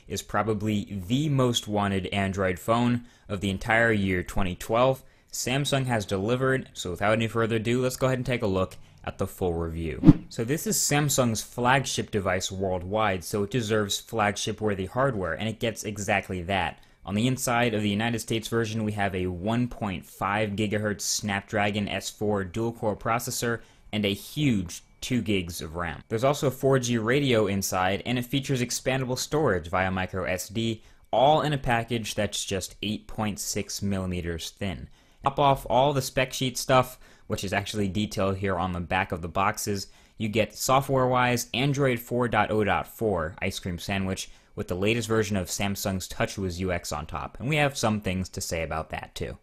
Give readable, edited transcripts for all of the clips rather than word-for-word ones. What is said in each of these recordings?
is probably the most wanted Android phone of the entire year 2012. Samsung has delivered, so without any further ado, let's go ahead and take a look at the full review. So this is Samsung's flagship device worldwide, so it deserves flagship-worthy hardware, and it gets exactly that. On the inside of the United States version, we have a 1.5 GHz Snapdragon S4 dual-core processor and a huge 2 gigs of RAM. There's also a 4G radio inside, and it features expandable storage via microSD, all in a package that's just 8.6 millimeters thin. Top off all the spec sheet stuff, which is actually detailed here on the back of the boxes. You get software-wise Android 4.0.4 Ice Cream Sandwich with the latest version of Samsung's TouchWiz UX on top, and we have some things to say about that too.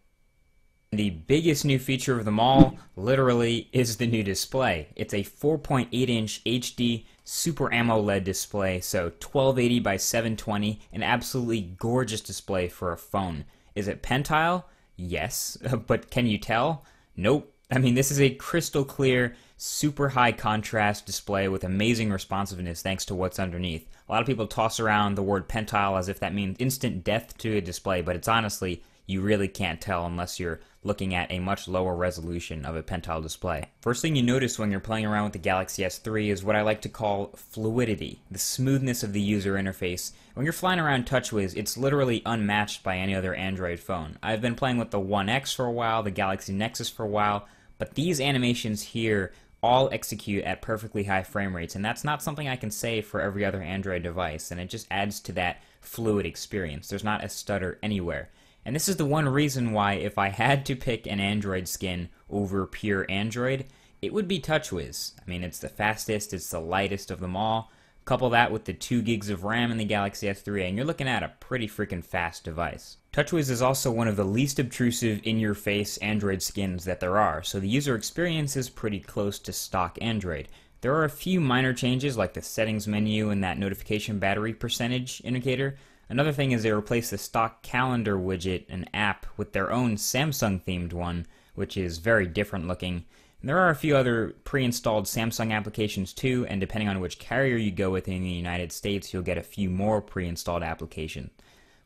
The biggest new feature of them all, literally, is the new display. It's a 4.8-inch HD Super AMOLED display, so 1280 by 720, an absolutely gorgeous display for a phone. Is it Pentile? Yes, but can you tell? Nope. I mean, this is a crystal clear, super high contrast display with amazing responsiveness thanks to what's underneath. A lot of people toss around the word Pentile as if that means instant death to a display, but it's honestly, you really can't tell unless you're looking at a much lower resolution of a Pentile display. First thing you notice when you're playing around with the Galaxy S3 is what I like to call fluidity, the smoothness of the user interface. When you're flying around TouchWiz, it's literally unmatched by any other Android phone. I've been playing with the One X for a while, the Galaxy Nexus for a while, but these animations here all execute at perfectly high frame rates, and that's not something I can say for every other Android device, and it just adds to that fluid experience. There's not a stutter anywhere. And this is the one reason why if I had to pick an Android skin over pure Android, it would be TouchWiz. I mean, it's the fastest, it's the lightest of them all. Couple that with the 2 gigs of RAM in the Galaxy S3, and you're looking at a pretty freaking fast device. TouchWiz is also one of the least obtrusive in-your-face Android skins that there are, so the user experience is pretty close to stock Android. There are a few minor changes like the settings menu and that notification battery percentage indicator. Another thing is they replaced the stock calendar widget and app with their own Samsung-themed one, which is very different looking. And there are a few other pre-installed Samsung applications too, and depending on which carrier you go with in the United States, you'll get a few more pre-installed applications.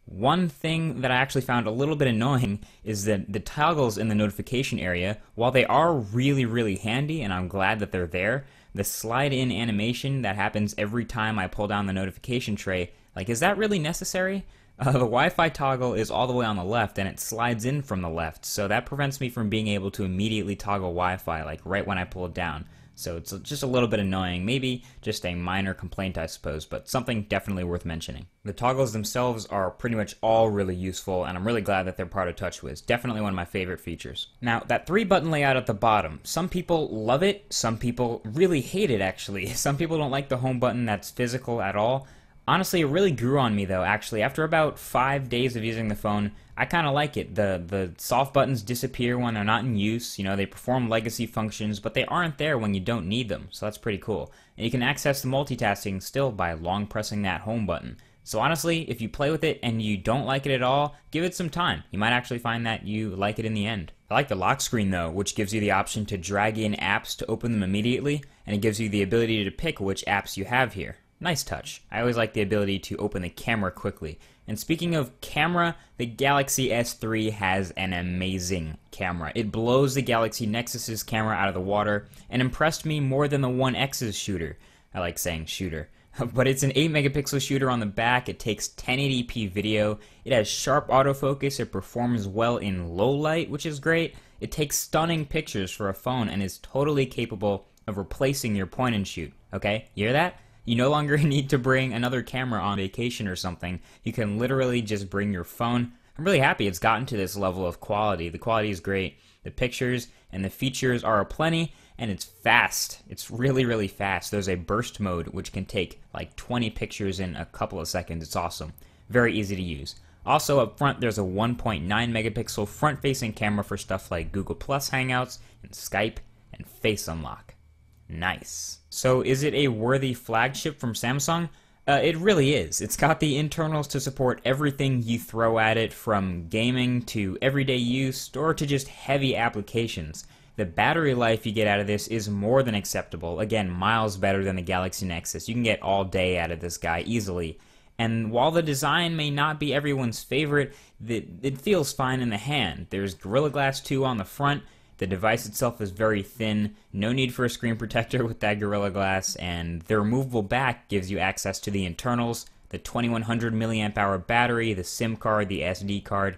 One thing that I actually found a little bit annoying is that the toggles in the notification area, while they are really handy, and I'm glad that they're there, the slide-in animation that happens every time I pull down the notification tray, like, is that really necessary? The Wi-Fi toggle is all the way on the left, and it slides in from the left, so that prevents me from being able to immediately toggle Wi-Fi, like, right when I pull it down. So it's just a little bit annoying, maybe just a minor complaint, I suppose, but something definitely worth mentioning. The toggles themselves are pretty much all really useful, and I'm really glad that they're part of TouchWiz. Definitely one of my favorite features. Now, that 3-button layout at the bottom, some people love it, some people really hate it, actually. Some people don't like the home button that's physical at all. Honestly, it really grew on me, though, actually. After about 5 days of using the phone, I kind of like it. The soft buttons disappear when they're not in use. You know, they perform legacy functions, but they aren't there when you don't need them, so that's pretty cool. And you can access the multitasking still by long pressing that home button. So honestly, if you play with it and you don't like it at all, give it some time. You might actually find that you like it in the end. I like the lock screen, though, which gives you the option to drag in apps to open them immediately, and it gives you the ability to pick which apps you have here. Nice touch. I always like the ability to open the camera quickly. And speaking of camera, the Galaxy S3 has an amazing camera. It blows the Galaxy Nexus's camera out of the water and impressed me more than the One X's shooter. I like saying shooter. But it's an 8 megapixel shooter on the back. It takes 1080p video. It has sharp autofocus. It performs well in low light, which is great. It takes stunning pictures for a phone and is totally capable of replacing your point and shoot. Okay, you hear that? You no longer need to bring another camera on vacation or something. You can literally just bring your phone. I'm really happy it's gotten to this level of quality. The quality is great. The pictures and the features are aplenty, and it's fast. It's really fast. There's a burst mode which can take like 20 pictures in a couple of seconds. It's awesome. Very easy to use. Also up front, there's a 1.9 megapixel front-facing camera for stuff like Google Plus Hangouts and Skype and Face Unlock. Nice. So is it a worthy flagship from Samsung? It really is. It's got the internals to support everything you throw at it, from gaming to everyday use or to just heavy applications. The battery life you get out of this is more than acceptable. Again, miles better than the Galaxy Nexus. You can get all day out of this guy easily. And while the design may not be everyone's favorite, it feels fine in the hand. There's Gorilla Glass 2 on the front. The device itself is very thin, no need for a screen protector with that Gorilla Glass, and the removable back gives you access to the internals, the 2100 mAh battery, the SIM card, the SD card.